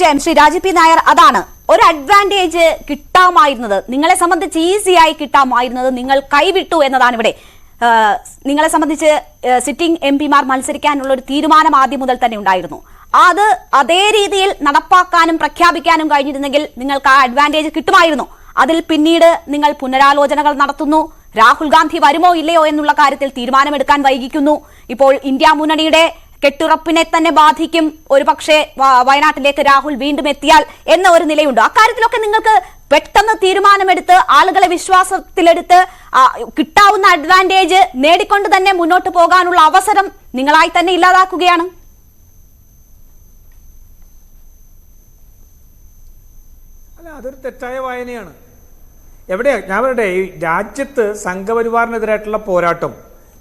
തീർച്ചയായും ശ്രീ രാജീവ് പി നായർ, അതാണ് ഒരു അഡ്വാൻറ്റേജ് കിട്ടാമായിരുന്നത്, നിങ്ങളെ സംബന്ധിച്ച് ഈസിയായി കിട്ടാമായിരുന്നത് നിങ്ങൾ കൈവിട്ടു എന്നതാണ് ഇവിടെ. നിങ്ങളെ സംബന്ധിച്ച് സിറ്റിംഗ് MP-മാർ മത്സരിക്കാനുള്ള ഒരു തീരുമാനം ആദ്യം മുതൽ തന്നെ ഉണ്ടായിരുന്നു. അത് അതേ രീതിയിൽ നടപ്പാക്കാനും പ്രഖ്യാപിക്കാനും കഴിഞ്ഞിരുന്നെങ്കിൽ നിങ്ങൾക്ക് ആ അഡ്വാൻറ്റേജ് കിട്ടുമായിരുന്നു. അതിൽ പിന്നീട് നിങ്ങൾ പുനരാലോചനകൾ നടത്തുന്നു. രാഹുൽ ഗാന്ധി വരുമോ ഇല്ലയോ എന്നുള്ള കാര്യത്തിൽ തീരുമാനമെടുക്കാൻ വൈകിക്കുന്നു. ഇപ്പോൾ ഇന്ത്യ മുന്നണിയുടെ കെട്ടുറപ്പിനെ തന്നെ ബാധിക്കും, ഒരു പക്ഷേ വയനാട്ടിലേക്ക് രാഹുൽ വീണ്ടും എത്തിയാൽ എന്ന ഒരു നിലയുണ്ട്. അക്കാര്യത്തിലൊക്കെ നിങ്ങൾക്ക് പെട്ടെന്ന് തീരുമാനമെടുത്ത് ആളുകളെ വിശ്വാസത്തിലെടുത്ത് കിട്ടാവുന്ന അഡ്വാൻറ്റേജ് നേടിക്കൊണ്ട് തന്നെ മുന്നോട്ട് പോകാനുള്ള അവസരം നിങ്ങളായി തന്നെ ഇല്ലാതാക്കുകയാണ്. അല്ല, അതൊരു തെറ്റായ വായനയാണ്. എവിടെയാ ഞാൻ പറയട്ടെ, ഈ രാജ്യത്ത് സംഘപരിവാറിനെതിരായിട്ടുള്ള പോരാട്ടം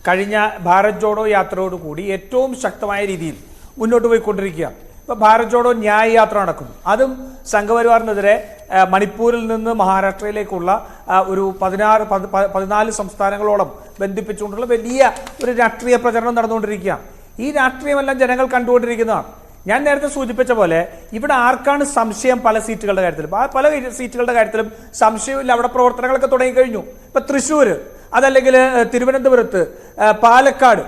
കഴിഞ്ഞ ഭാരത് ജോഡോ യാത്രയോടുകൂടി ഏറ്റവും ശക്തമായ രീതിയിൽ മുന്നോട്ട് പോയിക്കൊണ്ടിരിക്കുക. ഇപ്പോൾ ഭാരത് ജോഡോ ന്യായ് യാത്ര നടക്കുന്നു. അതും സംഘപരിവാറിനെതിരെ മണിപ്പൂരിൽ നിന്ന് മഹാരാഷ്ട്രയിലേക്കുള്ള ഒരു 14 സംസ്ഥാനങ്ങളോളം ബന്ധിപ്പിച്ചുകൊണ്ടുള്ള വലിയ ഒരു രാഷ്ട്രീയ പ്രചരണം നടന്നുകൊണ്ടിരിക്കുകയാണ്. ഈ രാഷ്ട്രീയമെല്ലാം ജനങ്ങൾ കണ്ടുകൊണ്ടിരിക്കുന്നതാണ്. ഞാൻ നേരത്തെ സൂചിപ്പിച്ച പോലെ ഇവിടെ ആർക്കാണ് സംശയം? പല സീറ്റുകളുടെ കാര്യത്തിലും സംശയമില്ല. അവിടെ പ്രവർത്തനങ്ങളൊക്കെ തുടങ്ങിക്കഴിഞ്ഞു. ഇപ്പൊ തൃശ്ശൂർ, അതല്ലെങ്കിൽ തിരുവനന്തപുരത്ത്, പാലക്കാട്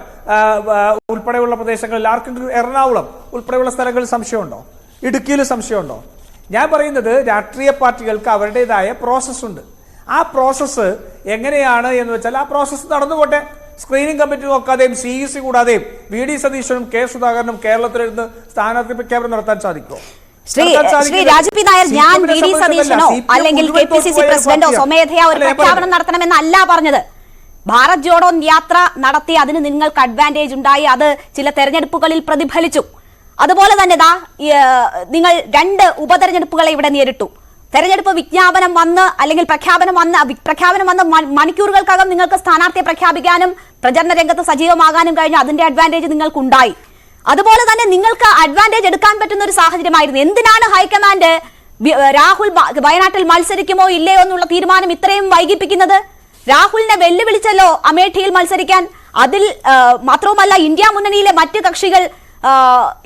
ഉൾപ്പെടെയുള്ള പ്രദേശങ്ങളിൽ ആർക്കെങ്കിലും, എറണാകുളം ഉൾപ്പെടെയുള്ള സ്ഥലങ്ങളിൽ സംശയമുണ്ടോ? ഇടുക്കിയിൽ സംശയമുണ്ടോ? ഞാൻ പറയുന്നത് രാഷ്ട്രീയ പാർട്ടികൾക്ക് അവരുടേതായ പ്രോസസ്സുണ്ട്. ആ പ്രോസസ്സ് എങ്ങനെയാണ് എന്ന് വെച്ചാൽ ആ പ്രോസസ്സ് നടന്നുപോട്ടെ. സ്ക്രീനിംഗ് കമ്മിറ്റി നോക്കാതെയും CEC കൂടാതെയും VD സതീശനും K സുധാകരനും കേരളത്തിലിരുന്ന് സ്ഥാനാർത്ഥി പ്രഖ്യാപനം നടത്താൻ സാധിക്കുമോ? ശ്രീ രാജീവ് പി നായർ, ഞാൻ VD സതീശനോ അല്ലെങ്കിൽ KPCC പ്രസിഡന്റോ സ്വമേധയാ ഒരു പ്രഖ്യാപനം നടത്തണമെന്നല്ല പറഞ്ഞത്. ഭാരത് ജോഡോ യാത്ര നടത്തി അതിന് നിങ്ങൾക്ക് അഡ്വാൻറ്റേജ് ഉണ്ടായി, അത് ചില തെരഞ്ഞെടുപ്പുകളിൽ പ്രതിഫലിച്ചു. അതുപോലെ തന്നെ നിങ്ങൾ 2 ഉപതെരഞ്ഞെടുപ്പുകളെ ഇവിടെ നേരിട്ടു. തെരഞ്ഞെടുപ്പ് വിജ്ഞാപനം വന്ന് അല്ലെങ്കിൽ പ്രഖ്യാപനം വന്ന് മണിക്കൂറുകൾക്കകം നിങ്ങൾക്ക് സ്ഥാനാർത്ഥിയെ പ്രഖ്യാപിക്കാനും പ്രചരണ രംഗത്ത് സജീവമാകാനും കഴിഞ്ഞു. അതിന്റെ അഡ്വാൻറ്റേജ് നിങ്ങൾക്കുണ്ടായി. അതുപോലെ തന്നെ നിങ്ങൾക്ക് അഡ്വാൻറ്റേജ് എടുക്കാൻ പറ്റുന്ന ഒരു സാഹചര്യമായിരുന്നു. എന്തിനാണ് ഹൈക്കമാൻഡ് രാഹുൽ വയനാട്ടിൽ മത്സരിക്കുമോ ഇല്ലയോ എന്നുള്ള തീരുമാനം ഇത്രയും വൈകിപ്പിക്കുന്നത്? രാഹുലിനെ വെല്ലുവിളിച്ചല്ലോ അമേഠിയിൽ മത്സരിക്കാൻ. അതിൽ മാത്രവുമല്ല, ഇന്ത്യ മുന്നണിയിലെ മറ്റ് കക്ഷികൾ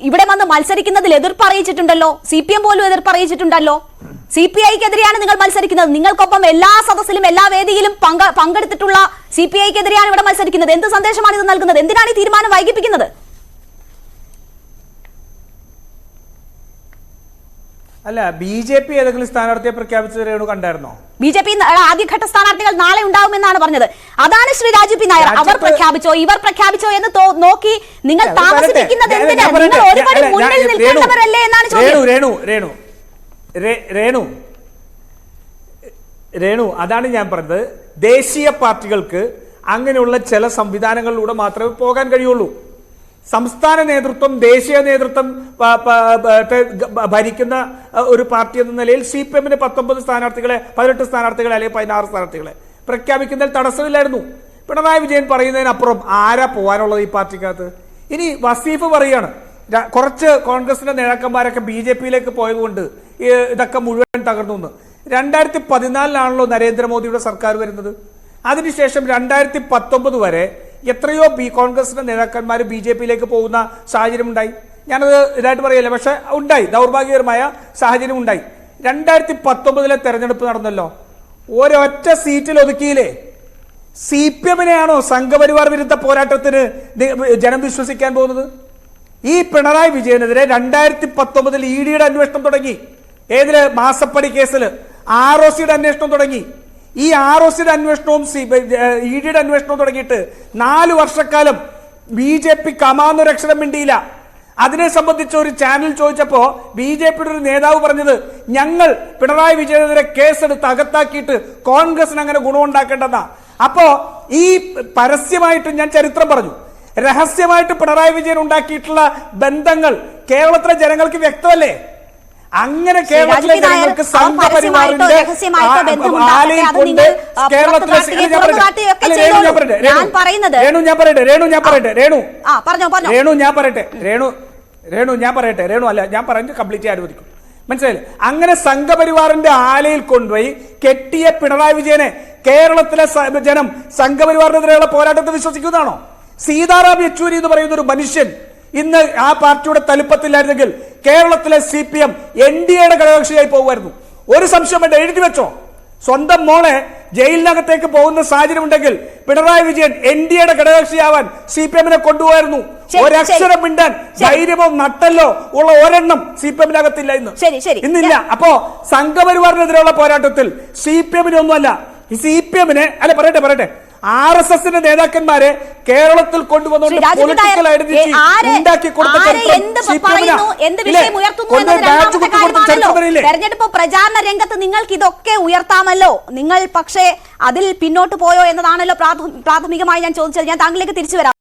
ഇവിടെ വന്ന് മത്സരിക്കുന്നതിൽ എതിർപ്പ് അറിയിച്ചിട്ടുണ്ടല്ലോ. CPM പോലും എതിർപ്പ് അറിയിച്ചിട്ടുണ്ടല്ലോ. CPI-ക്കെതിരെയാണ് നിങ്ങൾ മത്സരിക്കുന്നത്. നിങ്ങൾക്കൊപ്പം എല്ലാ സദസ്സിലും എല്ലാ വേദിയിലും പങ്കെടുത്തിട്ടുള്ള CPI-ക്കെതിരെയാണ് ഇവിടെ മത്സരിക്കുന്നത്. എന്ത് സന്ദേശമാണ് ഇത് നൽകുന്നത്? എന്തിനാണ് ഈ തീരുമാനം വൈകിപ്പിക്കുന്നത്? അല്ല, BJP ഏതെങ്കിലും സ്ഥാനാർത്ഥിയെ പ്രഖ്യാപിച്ചത് രേണു കണ്ടായിരുന്നോ? BJP ആദ്യഘട്ട സ്ഥാനാർത്ഥികൾ നാളെ ഉണ്ടാവുമെന്നാണ് പറഞ്ഞത്. അതാണ് ശ്രീ രാജീവ് പി നായർ. അവർ പ്രഖ്യാപിച്ചോ ഇവർ പ്രഖ്യാപിച്ചോ എന്ന് നോക്കി നിങ്ങൾ താമസിപ്പിക്കുന്നത് എന്തിനാ? നിങ്ങൾ ഒരുപാട് മുന്നിൽ നിൽക്കേണ്ടവരല്ലേ എന്നാണ് ചോദ്യം. രേണു, അതാണ് ഞാൻ പറഞ്ഞത്. ദേശീയ പാർട്ടികൾക്ക് അങ്ങനെയുള്ള ചില സംവിധാനങ്ങളിലൂടെ മാത്രമേ പോകാൻ കഴിയുള്ളൂ. സംസ്ഥാന നേതൃത്വം, ദേശീയ നേതൃത്വം ഭരിക്കുന്ന ഒരു പാർട്ടി എന്ന നിലയിൽ CPM-ന് 18 സ്ഥാനാർത്ഥികളെ, 18 സ്ഥാനാർത്ഥികളെ അല്ലെങ്കിൽ 16 സ്ഥാനാർത്ഥികളെ പ്രഖ്യാപിക്കുന്നതിൽ തടസ്സമില്ലായിരുന്നു. പിണറായി വിജയൻ പറയുന്നതിനപ്പുറം ആരാ പോകാനുള്ളത് ഈ പാർട്ടിക്കകത്ത്? ഇനി വസീഫ് പറയാണ് കുറച്ച് കോൺഗ്രസിന്റെ നേതാക്കന്മാരൊക്കെ BJP-യിലേക്ക് പോയതുകൊണ്ട് ഇതൊക്കെ മുഴുവൻ തകർന്നു എന്ന്. 2014 നരേന്ദ്രമോദിയുടെ സർക്കാർ വരുന്നത്. അതിനുശേഷം 2019 വരെ എത്രയോ കോൺഗ്രസിന്റെ നേതാക്കന്മാർ BJP-യിലേക്ക് പോകുന്ന സാഹചര്യം ഉണ്ടായി. ഞാനത് ഇതായിട്ട് പറയല്ലേ, പക്ഷെ ഉണ്ടായി, ദൗർഭാഗ്യകരമായ സാഹചര്യം ഉണ്ടായി. 2019 തെരഞ്ഞെടുപ്പ് നടന്നല്ലോ, ഒരൊറ്റ സീറ്റിൽ ഒതുക്കിയില്ലേ? CPM-നെയാണോ സംഘപരിവാർ വിരുദ്ധ പോരാട്ടത്തിന് ജനം വിശ്വസിക്കാൻ പോകുന്നത്? ഈ പിണറായി വിജയനെതിരെ 2019 ED-യുടെ അന്വേഷണം തുടങ്ങി. ഏതില്? മാസപ്പടി കേസിൽ ROC-യുടെ അന്വേഷണം തുടങ്ങി. ഈ ROC-യുടെ അന്വേഷണവും ED-യുടെ അന്വേഷണവും തുടങ്ങിയിട്ട് 4 വർഷക്കാലം BJP കമാന്നൊരക്ഷരം മിണ്ടിയില്ല. അതിനെ സംബന്ധിച്ച് ഒരു ചാനൽ ചോദിച്ചപ്പോ BJP-യുടെ ഒരു നേതാവ് പറഞ്ഞത്, ഞങ്ങൾ പിണറായി വിജയനെതിരെ കേസെടുത്ത് അകത്താക്കിയിട്ട് കോൺഗ്രസിന് അങ്ങനെ ഗുണമുണ്ടാക്കേണ്ടെന്നാ. അപ്പോ ഈ പരസ്യമായിട്ട് ഞാൻ ചരിത്രം പറഞ്ഞു, രഹസ്യമായിട്ട് പിണറായി വിജയൻ ഉണ്ടാക്കിയിട്ടുള്ള ബന്ധങ്ങൾ കേരളത്തിലെ ജനങ്ങൾക്ക് വ്യക്തമല്ലേ? അങ്ങനെ കേരളത്തിലെ ജനങ്ങൾക്ക് സംഘപരിവാറിന്റെ ആലയിൽ കൊണ്ട് കേരളത്തിലെ ഞാൻ പറഞ്ഞ് കംപ്ലീറ്റ് അനുവദിക്കും. മനസ്സിലായില്ലേ? അങ്ങനെ സംഘപരിവാറിന്റെ ആലയിൽ കൊണ്ടുപോയി കെട്ടിയ പിണറായി വിജയനെ കേരളത്തിലെ ജനം സംഘപരിവാറിനെതിരെയുള്ള പോരാട്ടത്തെ വിശ്വസിക്കുന്നതാണോ? സീതാറാം യെച്ചൂരി എന്ന് പറയുന്ന ഒരു മനുഷ്യൻ ഇന്ന് ആ പാർട്ടിയുടെ തലപ്പത്തില്ലായിരുന്നെങ്കിൽ കേരളത്തിലെ CPM NDA-യുടെ ഘടകകക്ഷിയായി പോകുമായിരുന്നു. ഒരു സംശയം വേണ്ട, എഴുതി വെച്ചോ. സ്വന്തം മോളെ ജയിലിനകത്തേക്ക് പോകുന്ന സാഹചര്യം ഉണ്ടെങ്കിൽ പിണറായി വിജയൻ NDA-യുടെ ഘടകകക്ഷിയാവാൻ CPM-നെ കൊണ്ടുപോയായിരുന്നു. ഒരക്ഷരം മിണ്ടാൻ ധൈര്യമോ നട്ടല്ലോ ഉള്ള ഒരെണ്ണം CPM-നകത്തില്ല ഇന്നില്ല. അപ്പോ സംഘപരിവാറിനെതിരെയുള്ള പോരാട്ടത്തിൽ CPM-നെ ഒന്നുമല്ല, CPM-നെ അല്ല പറയട്ടെ RSS-ന്റെ നേതാക്കന്മാരെ കേരളത്തിൽ കൊണ്ടുവന്നുകൊണ്ട് പൊളിറ്റിക്കൽ ഐഡന്റിറ്റി ഉണ്ടാക്കി തെരഞ്ഞെടുപ്പ് പ്രചാരണ രംഗത്ത് നിങ്ങൾക്ക് ഇതൊക്കെ ഉയർത്താമല്ലോ. നിങ്ങൾ പക്ഷേ അതിൽ പിന്നോട്ട് പോയോ എന്നതാണല്ലോ പ്രാഥമികമായി ഞാൻ ചോദിച്ചത്. ഞാൻ താങ്കളിലേക്ക് തിരിച്ചു വരാം.